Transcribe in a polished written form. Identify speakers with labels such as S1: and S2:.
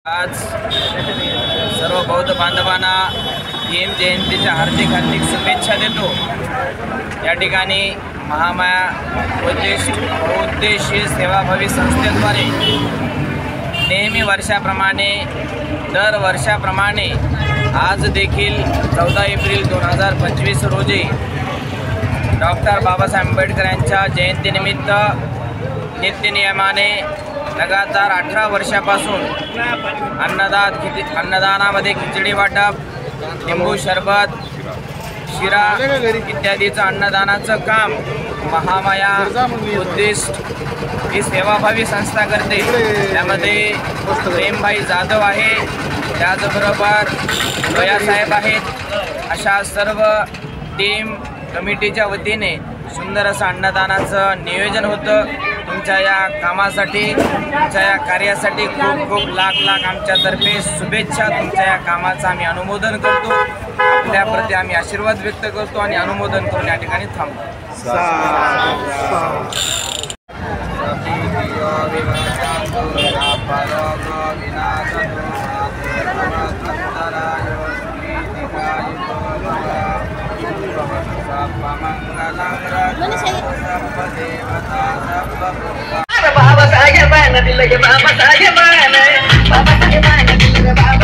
S1: आज सर्व बौद्ध बांधवांना भीम जयंतीच्या हार्दिक शुभेच्छा देतो। या ठिकाणी महामाया बहुउद्देशीय सेवाभावी संस्थेद्वारे नेहमी वर्षाप्रमाणे दर वर्षाप्रमाणे आज देखील 14 एप्रिल 2025 रोजी डॉक्टर बाबासाहेब आंबेडकर यांच्या जयंतीनिमित्त नित्यनियमाने लगातार 18 वर्षापासून अन्नदानामध्ये खिचडी वाटप, लिंबू सरबत, शिरा इत्यादीचं अन्नदानाचं काम महामाया उद्दिष्ट ही सेवाभावी संस्था करते। त्यामध्ये प्रेमभाई जाधव आहे, त्याचबरोबर भैयासाहेब आहेत। अशा सर्व टीम कमिटीच्या वतीने सुंदर असं अन्नदानाचं नियोजन होतं। तुमच्या या कामासाठी, तुमच्या या कार्यासाठी खूप खूप लाख आमच्यातर्फे शुभेच्छा। तुमच्या या कामाचं आम्ही अनुमोदन करतो, आपल्याप्रती आम्ही आशीर्वाद व्यक्त करतो आणि अनुमोदन करून या ठिकाणी थांबतो।
S2: बाबा साहेबांना दिलं गे, बाबा साहेबांना, बाबा साहेबांना दिलं गे बाबा।